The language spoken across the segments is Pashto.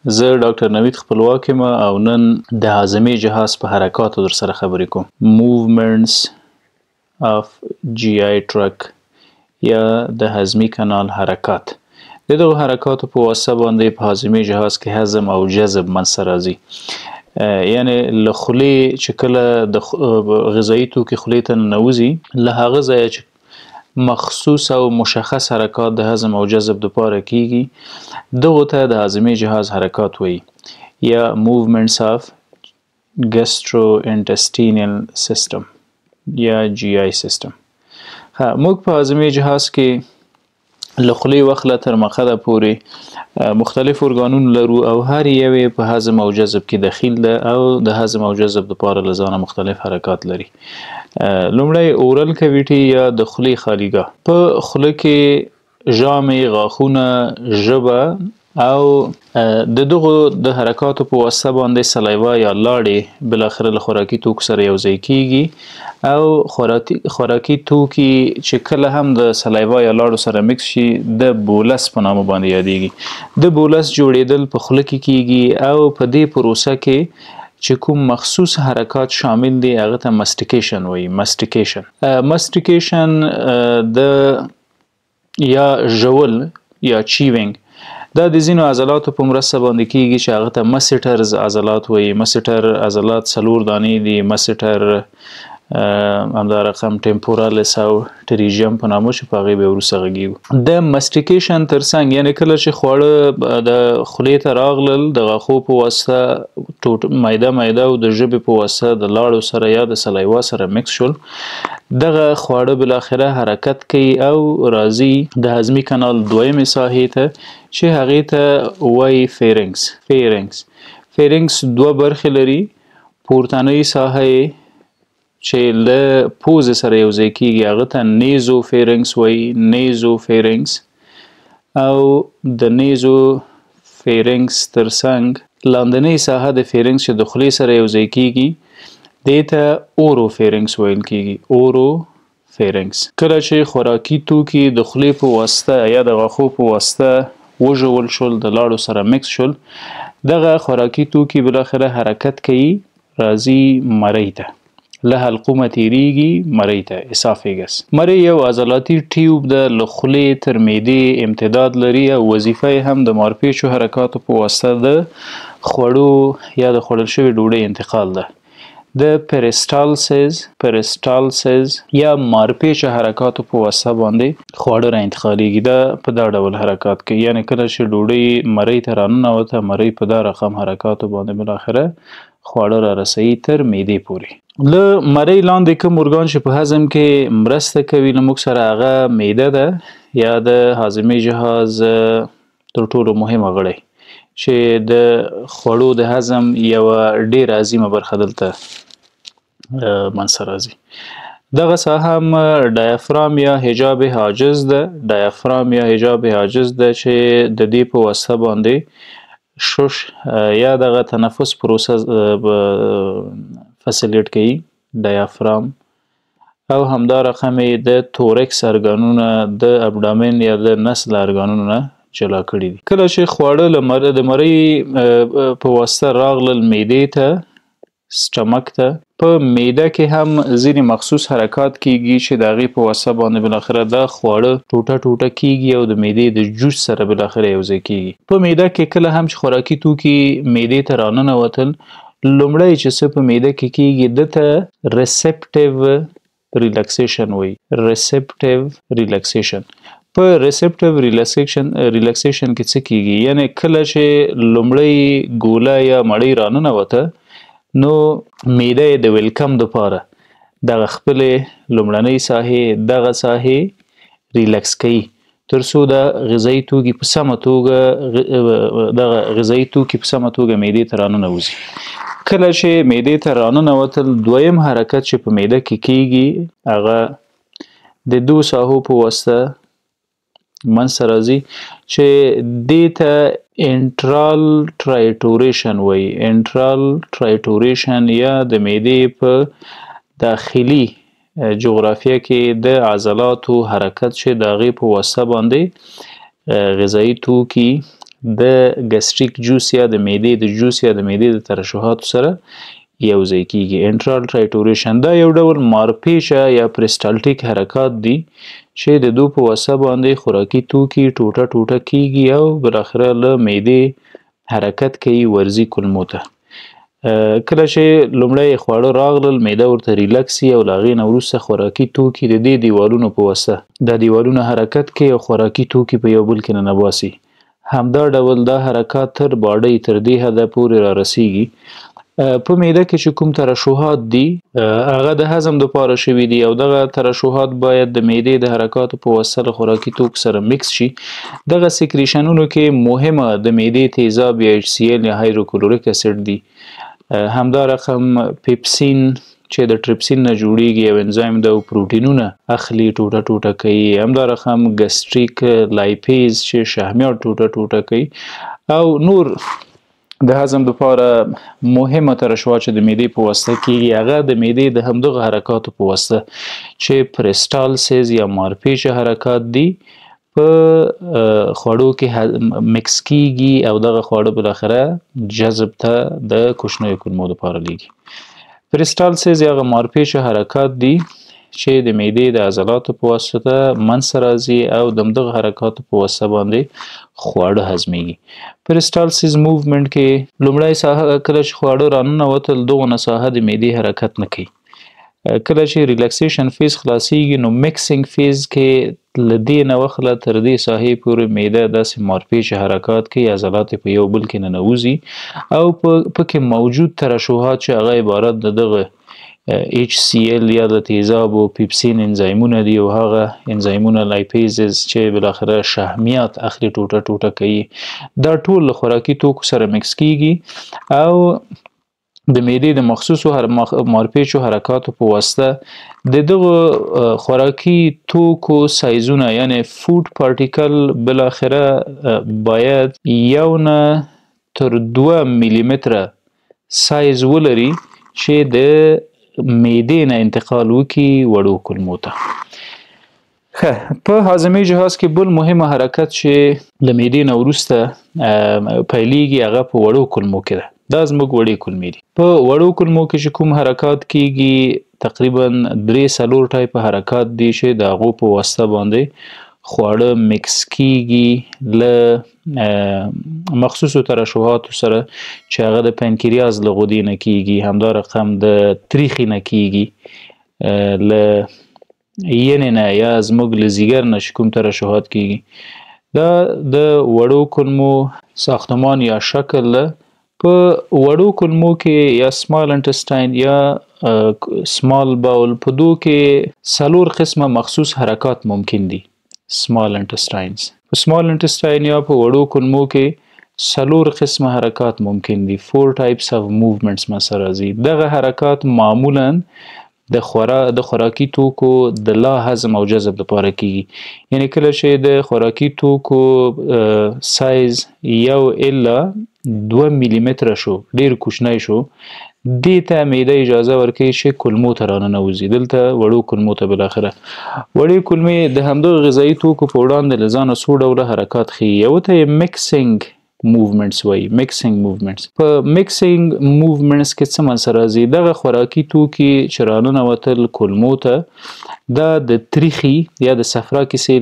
زه ډاکټر نوید خپلواک یم او نن د هاضمې جهاز په حرکاتو در سره خبرې کوم. Movements of GI tract یا د هضمي کانال حرکات. د دغو حرکاتو په واسطه باندې په هاضمي جهاز کې هضم او جذب منځته راځي. یعنی له خولې چې کله د غذایي توکي خولې ته ننوځي، له هغه ځایه چې مخصوص او مشخص حرکات د هضم او جذب دپاره کیږي، دغو ته د هاضمي جهاز حرکات وایي یا movements of gastrointestinal system یا GI system. موږ په هاضمي جهاز کې له خولې وخله تر مخده پورې مختلف ارګانونه لرو او هر یو یې په هضم او جذب کې دخیل ده او د هضم او جذب دپاره له ځانه مختلف حرکات لري. لومړی اورل کویټي یا د خولې خالیګاه. په خوله کې ژامې، غاښونه، ژبه او د دغو د حرکاتو په واسطه باندې سلایوا یا لاړې بالاخره له خوراکي توکو سره یوځای کیږي او خوراکي توکي چې کله هم د سلایوا یا لاړو سره مکس شي د بولس په نامه باندې یادیږي. د بولس جوړیدل په خوله کې کیږي او په دې پروسه کې چې کوم مخصوص حرکات شامل دي هغه ته ماستیکیشن وایي. ماستیکیشن د یا ژول یا چیوینګ دا د ځینو عضلاتو په مرسته باندې کیږي چې هغه ته مسټرز عضلات وایي. مسټر عضلات 4 دانې دي. مسټر همدا رقم ټمپورالس او ټریجیم په نامه چې په هغې به وروسته غږیږو. د ماستیکیشن ترڅنګ یعنی کله چې خواړه د خولې ته راغلل د غاښو په واسطه میده او د ژبې په واسطه د لاړو سره یا د سلایوا سره مکس شول، دغه خواړه بالاخره حرکت کوي او راځي د هضمي کانال دویمې ساحې ته چې هغې ته وایي فیرنګس. فیرنګس 2 برخې لري. پورتنۍ ساحه چې له پوزې سره یوځای کیږي هغه ته نیزو فیرنګس وایي. نیزو فیرنګس او د نیزو فیرنګس ترڅنګ لاندنۍ ساحه د فیرنګس چې د خولې سره یوځای کیږي دې ته اورو فیرنګس ویل کیږي. اورو فیرنګس. کله چې خوراکي توکي د خولې په واسطه یا د غاښو په واسطه وژول شول، د لاړو سره مکس شول، دغه خوراکي توکي بالاخره حرکت کوي، راځي مرۍ ته، له حلقومه تیریږي مرۍ ته، اسافیګس. مرۍ یو عضلاتي ټیوب ده، له خولې تر معدې امتداد لري او وظیفه یې هم د مارپیچو حرکاتو په واسطه د خوړو یا د خوړل شوي ډوډۍ انتقال ده. د پریسټالسز یا مارپیچه حرکاتو په واسطه باندې خواړه را انتقالیږي. دا په دا ډول حرکات کوي، یعنی کله چې ډوډۍ مرۍ ته راننوته، مرۍ په دا رقم حرکاتو باندې بالاخره خواړه را رسوي تر معدې پورې. له مرۍ لاندې کوم ارګان چې په هضم کې مرسته کوي له موږ سره هغه معده ده یا د هاضمي جهاز تر ټولو مهمه غړی چې د خوړو د هضم یوه ډېره عظیمه برخه دلته منځته راځي. دغه ساحه هم ډایافرام یا حجاب حاجز ده. ډایافرام یا حجاب حاجز ده چې د دې په واسطه باندې شش یا دغه تنفس پروسه فسیلیټ کوي ډایافرام او همدا رقم د تورکس ارګانونه د ابډامن یا د نس له ارګانونو نه جلا کړي دي. کله چې خواړه د مرۍ په واسطه راغلل معدې ته، سټمک ته، په معده کې هم ځینې مخصوص حرکات کیږي چې د هغې په واسطه باندې بالاخره دا خواړه ټوټه کیږي او د معدې د جوس سره بالاخره یوځای کیږي. په معده کې کله هم چې خوراکي توکي معدې ته راننوتل، لومړی چې څه په معده کې کیږي ده ته ریسپټیو ریلکسیشن وایي. ریسپټیو ریلکسیشن. په ریسپټیو ریلکسیشن کې څه کیږي؟ یعنی کله چې لومړی ګوله یا مړۍ راننوته نو معده یې د ویلکم دپاره دغه خپلې لومړنۍ ساحې دغه ساحې ریلکس کوي تر څو د غذایي توکي په سمه توګه دغه غذایي توکي په سمه توګه معدې ته راننوځي. کله چې معدې ته راننوتل، دویم حرکت چې په معده کې کیږي هغه د 2 ساحو په واسطه منځته راځي چې دې ته انټرال ټرایټوریشن وایي. انټرال ټرایټوریشن یا د معدې په داخلي جغرافیه کې د عضلاتو حرکت چې د هغې په واسطه باندې غذایي توکي د ګستریک جوس یا د معدې د جوس یا د معدې د ترشحاتو سره یو ځای کیږي. انټرال ټرایټوریشن دا یو ډول مارپیچه یا پریسټالټیک حرکات دي چې د دوی په واسطه باندې خوراکي توکي ټوټه ټوټه کیږي او بالاخره له معدې حرکت کوي ورځي کولمو ته. کله چې لومړی خواړه راغلل معده ورته ریلکس وي او له هغې نه وروسته خوراکي توکي د دې دیوالونو په واسطه دا دیوالونه حرکت کوي او خوراکي توکي په یو بل کې ننباسي. همدا ډول دا حرکات تر باډۍ تر دې حده پورې را رسیږي. په معده کې چې کوم ترشحات دي هغه د هضم دپاره شوي دي او دغه ترشحات باید د معدې د حرکاتو په واسطه له خوراکي توکو سره مکس شي. دغه سیکریشنونو کې مهمه د معدې تیزاب یا HCl یا هایدروکلوریک اسید دي. همدا رقم پیپسین چې د ټریپسین نه جوړیږي یو انزایم د پروټینونه اخلي ټوټه ټوټه کوي. همدا رقم ګستریک لایپیز چې شحمیات ټوټه ټوټه کوي او نور د هضم لپاره مهمه ترشحات چې د معدې په واسطه کیږي هغه د معدې د همدغه حرکاتو په واسطه چې پریسټالسیز یا مارپیچه حرکات دي په خوړو کې مکس کیږي او دغه خواړه بالاخره جذب ته د کوچنیو کولمو لپاره لیږي. پریسټالسیز یا مارپیچه حرکات دي چې د معدې د عضلاتو په واسطه منځته راځي او د همدغه حرکاتو په واسطه باندې خواړه هضمیږي. پریسټالسیز موومنټ کې لومړی ساحه کله چې خواړه راننوتل دغونه ساحه د معدې حرکت نه کوي. کله چې ریلکسیشن فیز خلاصیږي نو میکسینګ فیز کې له دې نه وخله تر دې ساحې پورې معده داسې مارپیچه حرکات کوي عضلات په یو بل کې ننوځي او پکې موجود ترشحات چې هغه عبارت د دغه HCl یا د تیزابو پیپسین انزایمونه دي او هغه انزایمونه لایپیزز چې بالاخره شحمیات اخلي ټوټه ټوټه کوي دا ټول له خوراکي توکو سره مکس کیږي او د معدې د مخصوصو مارپیچو حرکاتو په واسطه د دغه خوراکي توکو سایزونه یعنی فود پارټیکل بالاخره باید 1 تر 2 میلی متره سایز ولري چې د معدې نه انتقال وکړي وړو کولمو ته. په هاضمي جهاز کې بل مهمه حرکت چې له معدې نه وروسته پیلیږي هغه په وړو کولمو کې ده. دا زموږ وړې کولمې دي. په وړو کولمو کې چې کوم حرکات کیږي تقریبا 3-4 ټایپه حرکات دي چې د هغو په واسطه باندې خواړه مکس کیږي له مخصوصو ترشحاتو سره چې هغه د پنکریاز له غدې نه کیږي. همدا رقم د تریخي نه کیږي له ینې نه یا زموږ له ځیګر نه چې کوم ترشحات کیږي. دا د وړو کولمو ساختمان یا شکل په وړو کولمو کې یا سمال انټسټاین یا سمال باول په دوه کې 4 قسمه مخصوص حرکات ممکن دي. سمال انټسټاینز په سمال انټسټاین یا په وړو کولمو کې 4 قسمه حرکات ممکن دي. 4 types of movements مسره راځي. دغه حرکات معمولا د خوراکي توکو د لا هضم او جذب لپاره کیږي. یعنی کله چې د خوراکي توکو سایز 1 الا 2 میلی متره شو ډیر کوچنی شو دې ته معده اجازه ورکوي چې کولمو ته راننوځي. دلته وړو کولمو ته بالاخره وړې کولمې د همدغه غذایي توکو په وړاندې له ځانه څو ډوله حرکات ښیي. یو ته یې میکسینګ موومنټس وایي. میکسینګ موومنټس په میکسینګ موومنټس کې څه منځته راځي دغه خوراکي توکي چې راننوتل کولمو ته دا د تریخي یا د صفرا کیسې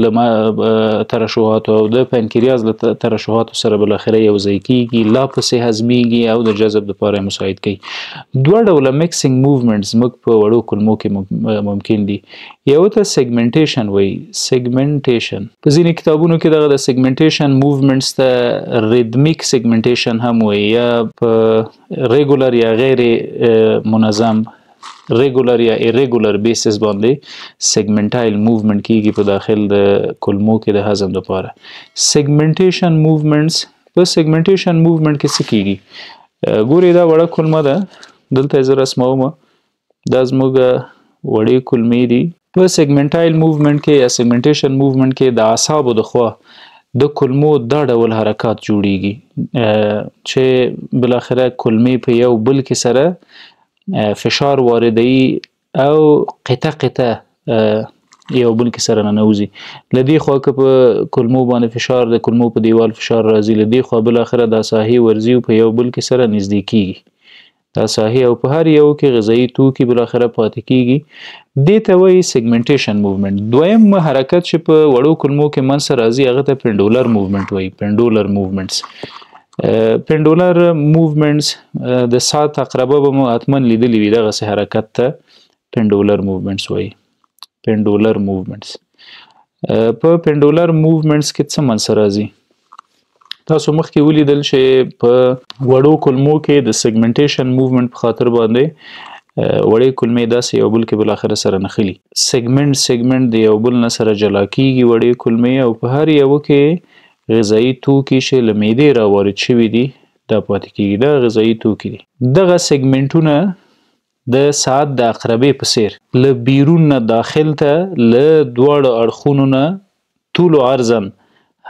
له ترشحاتو او د پنکریاز له ترشحاتو سره بالاخره یو ځای کیږي لا پسې هضمیږي او د جذب لپاره مساعد کوي. 2 ډوله میکسینګ موومنټس موږ په وړو کولمو کې ممکن دي. یو ته سیګمنټیشن وایي. سیګمنټیشن په ځینې کتابونو کې دغه د سیګمنټیشن موومنټس ته ریدمیک سیګمنټیشن هم وایي یا په ریګولر یا غیر منظم ریګولر یا ایریګولر بیسس باندې سیګمنټایل موومنټ کیږي په داخل د کولمو کې د هضم لپاره. سیګمنټیشن موومنټس په سیګمنټیشن موومنټ کې څه کیږي ګوري دا وړه کولمه ده دلته زه رسموم دا زموږ وړې کولمې دي. په سیګمنټایل موومنټ کې یا سیګمنټیشن موومنټ کې د اعصابو د خوا د کولمو دا ډول حرکات جوړیږي چې بالاخره کولمې په یو بل کې سره فشار واردوي او قطعه یو بل کې سره ننوځي. له دې خوا که په کولمو باندې فشار د کولمو په دیوال فشار راځي، له دې خوا بالاخره دا ساحې ورځي او په یو بل کې سره نږدې کېږي. دا ساحې او په هر یو کې غذایي توکي بالاخره پاتې کېږي. دې ته وایي سیګمنټیشن موومنټ. دویم حرکت چې په وړو کولمو کې منځته راځي هغه ته پنډولر موومنټ وایي. پنډولر موومنټس پنډولر موومنټس د ساعت اقربه به مو حتما لیدلی وي، دغسې حرکت ته پنډولر موومنټس وایي. پنډولر موومنټس په پنډولر موومنټس کې څه منځته راځي؟ تاسو مخکې ولیدل چې په وړو کولمو کې د سیګمنټیشن موومنټ په خاطر باندې وړې کولمې داسې یو بل کې بالاخره سره نښلي. سیګمنټ د یو بل نه سره جلا کېږي وړې کولمې، او په هر یوه کې غذایي توکي چې له معدې راوارد شوي دي دا پاتې کېږي. دا غذایي توکي دي. دغه سیګمنټونه د ساعت د عقربې په څیر له بیرون نه داخل ته له دواړو اړخونو نه طول و عرضاً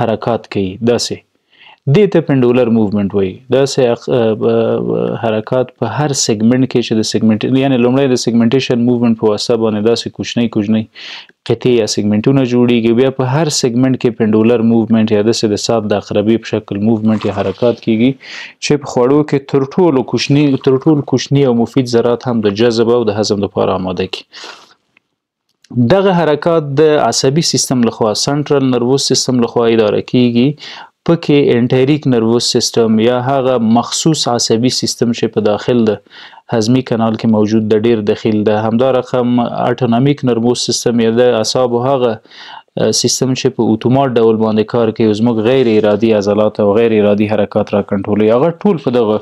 حرکات کوي. داسې دې ته پنډولر موومنټ وایي. داسې حرکات په هر سیګمنټ کې چې د سیګمنټ یعنې لومړی د سیګمنټیشن موومنټ په واسطه باندې داسې کوچنۍ قطعې یا سیګمنټونه جوړیږي، بیا په هر سیګمنټ کې پنډولر موومنټ یا داسې د ساعت د عقربې په شکل موومنټ یا حرکات کیږي چې په خوړو کې تر ټولو کوچني او مفید ذرات هم د جذب او د هضم لپاره آماده کړي. دغه حرکات د عصبي سیستم لخوا سنټرل نروس سیستم لخوا اداره کیږي. پکې انټریک نروس سیستم یا هغه مخصوص عصبي سیستم چې په داخل د هضمي کانال کې موجود د ډیر داخل ده، همدا رقم اټونامیک نروس سیستم یا د اعصابو هغه سیستم چې په اتومات ډول باندې کار کوي، زموږ غیر ارادي عضلات او غیر ارادي حرکات را کنټرولوي، هغه ټول په دغه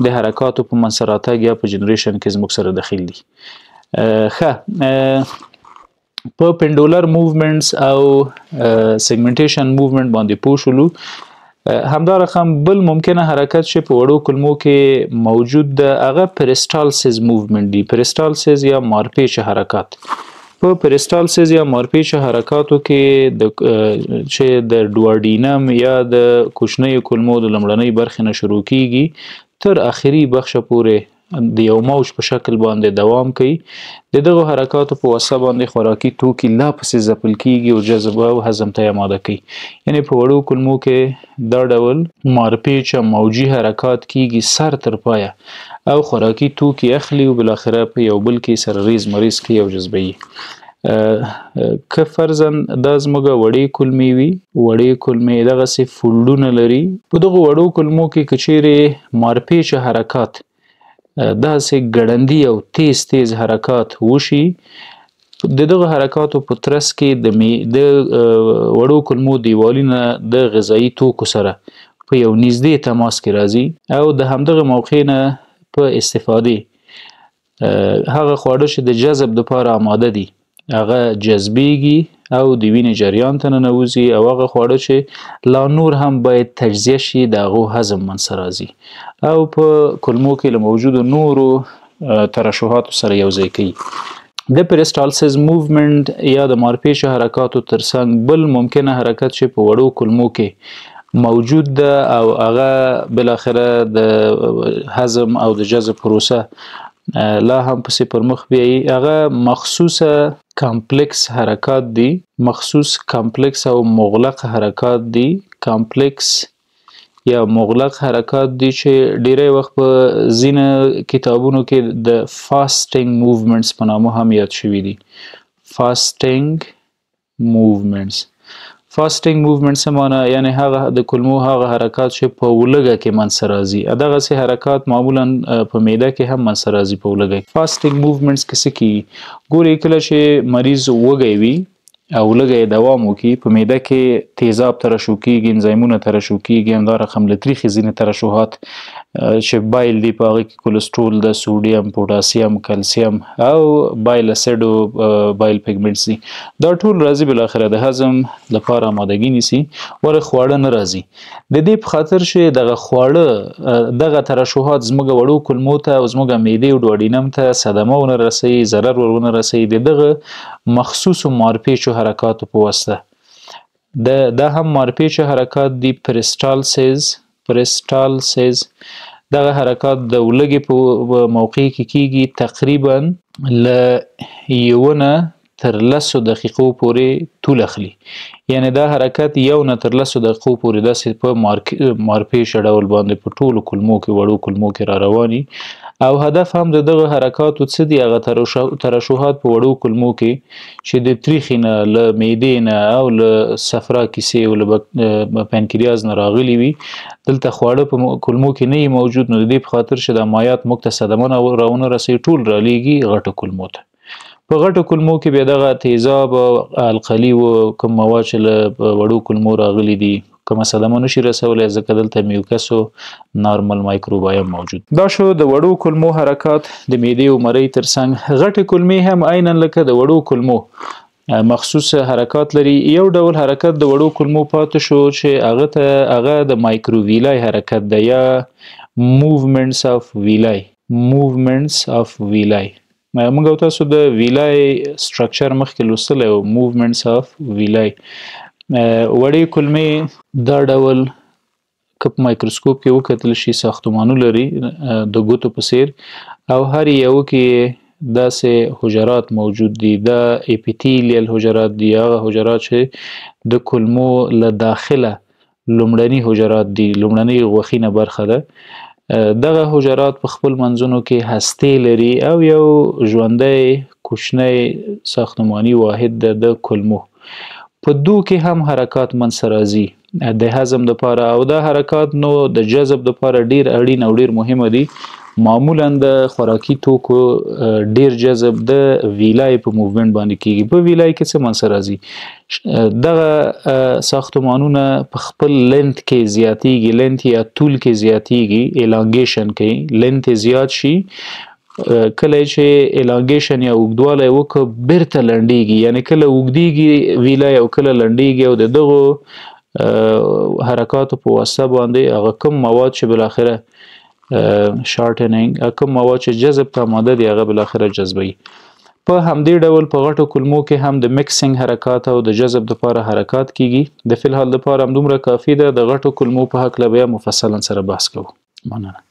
د حرکاتو په منځته راتګ یا په جنریشن کې زموږ سره دخیل دي. په پنډولر موومنټس او سیګمنټیشن موومنټ باندې پوه شولو. همدا رقم بل ممکنه حرکت چې په وړو کولمو کې موجود ده هغه پریسټالسیس موومنټ دی. پریسټالسیس یا مارپیچ حرکات. په پریسټالسیس یا مارپیچ حرکاتو کې چې د ډواډینم یا د کوچنیو کولمو د لومړنۍ برخې نه شروع کیږي تر آخري بخشه پورې د یو موج په شکل باندې دوام کوي. د دغو حرکاتو په واسطه باندې خوراکي توکي لا پسې ځپل کیږي او جذب او هضم ته آماده کوي. یعنې په وړو کولمو کې دا ډول مارپیچ موجي حرکات کیږي سر تر پایه او خوراکي توکي اخلي او بالاخره په یو بل کې سره ریز مریز کوي او جذبوي. که فرضاً دا زموږ وړې کولمې وي، وړې کولمې دغسې فولډونه لري. په دغو وړو کولمو کې که چیرې مارپیچ حرکات داسې ګړندي او تیز حرکات وشي، د دغه حرکاتو په ترڅ کې د وړو کولمو دیوالونه د غذایي توکو سره په یو نږدې تماس کې راځي او د همدغه موقع نه په استفادې هغه خواړه چې د جذب لپاره آماده دي هغه جذبیږي او د وینې جریان ته ننوځي، او هغه خواړه چې لا نور هم باید تجزیه شي د هغو هضم منځته راځي او په کولمو کې له موجودو نورو ترشحاتو سره یوځای کوي. د پریسټالسیس موومنټ یا د مارپیچ حرکاتو ترڅنګ بل ممکنه حرکت چې په وړو کولمو کې موجود ده او هغه بالاخره د هضم او د جذب پروسه لا هم پسې پر مخ بیایي، هغه مخصوصه کمپلیکس حرکات دي. مخصوص کمپلیکس او مغلق حرکات دي. کمپلیکس یا مغلق حرکات دي چې ډیری وخت په ځینو کتابونو کې د فاسټینګ موومنټس په نامه هم یاد شوي دي. فاسټینګ موومنټس څه معنی؟ یعنې هغه د کولمو هغه حرکات چې په ولږه کې منځته راځي. دغسې حرکات معمولا په معده کې هم منځته راځي په ولږه کې. فاسټینګ موومنټس کې څه کیږي؟ ګورئ کله چې مریض وږی وي او لږه یې دوام وکړي په معده کې تیزاب ترشح کیږي، انزایمونه ترشح کیږي، همدا رقم له تریخي ځینې ترشحات چې بایل دی په هغه کې کولسټرول ده، سوډیم، پوټاسیم، کلسیم او بایل اسید او بایل پیګمنټس دي. دا ټول راځي بالاخره د هضم لپاره آمادګي نیسي، ولې خواړه نه راځي. د دې په خاطر چې دغه خواړه دغه ترشحات زموږ وړو کولمو ته او زموږ معدې او ډواډینم ته صدمه ونه رسوي، ضرر ورونه رسوي د دغه مخصوصو مارپیچو حرکاتو په واسطه. دا هم مارپیچ حرکات دي. پریسټالسیس دغه حرکات د ولږې په موقع کې کیږي، تقریبا له 1 تر 10 دقیقو پورې طول اخلي. یعنی دا حرکت یو نه تر 10 دقیقو پورې داسې په مارپیچه ډول باندې په ټولو کلمو کې وړو کلمو کې را رواني او هدف هم د دغه حرکاتو څه دي هغه ترشحات په وړو کلمو کې چې د تریخي نه له معدې نه او له صفرا کیسې او له پنکریاز نه راغلي وي دلته خواړه په کلمو کې نه موجود نو د دې په خاطر چې د مایات موږ ته صدمه راونه رسي ټول را لیږي غټو کلمو ته. په غټو کلمو کې بیا دغه تیزاب او القلي او کوم مواد چې له وړو کلمو راغلي دي کومه صدمه نشي رسولی ځکه دلته میوکس او نارمل مایکروبایم موجود. دا شو د وړو کلمو حرکات د معدې او مرۍ ترڅنګ. غټې کلمې هم عینا لکه د وړو کلمو مخصوص حرکات لري. یو ډول حرکت د وړو کلمو پاتې شو چې هغه د مایکروویلای حرکت ده یا موومنټس اف ویلای. موږ او تاسو د ویلای سټرکچر مخکې لوستلی او موومنټس اف ویلای. وړې کلمې دا ډول که په مایکروسکوپ کې وکتل شي ساختمانو لري د ګوتو په څیر او هر یو کې داسې حجرات موجود دي. دا اپیتیلیل حجرات دي هغه حجرات چې د کلمو له داخله لومړني حجرات دي لومړنۍ غوښینه برخه ده. دغه حجرات په خپل منځونو کې هستې لري او یو ژوندی کوچنی ساختماني واحد ده د کلمو. په دو کې هم حرکات منځته راځي د هضم دپاره او دا حرکات نو د جذب دپاره ډیر اړین او ډیر مهمه دي. معمولا د خوراکي توکو ډیر جذب د ویلای په موومنټ باندې کیږي. په ویلای کې څه منځته راځي دغه ساختمانونه په خپل لنت کې زیاتیږي لنت یا طول کې زیاتیږي الانګیشن کوي لنت زیات شي کله چې الانګیشن یا اوږدوالی وکړه بیرته لنډیږي یعنی کله اوږدیږي ویلای او کله لنډیږي او د دغو حرکاتو په واسطه باندې هغه کوم مواد چې بالاخره شارټنینګ کوم مواد چې جذب ته آماده دي هغه بالاخره جذبوي. په همدې ډول په غټو کلمو کې هم د مکسینګ حرکات او د جذب دپاره حرکات کیږي. د فی الحال دپاره همدومره کافي ده. د غټو کلمو په هکله بیا مفصلا سره بحث کوو. مننه.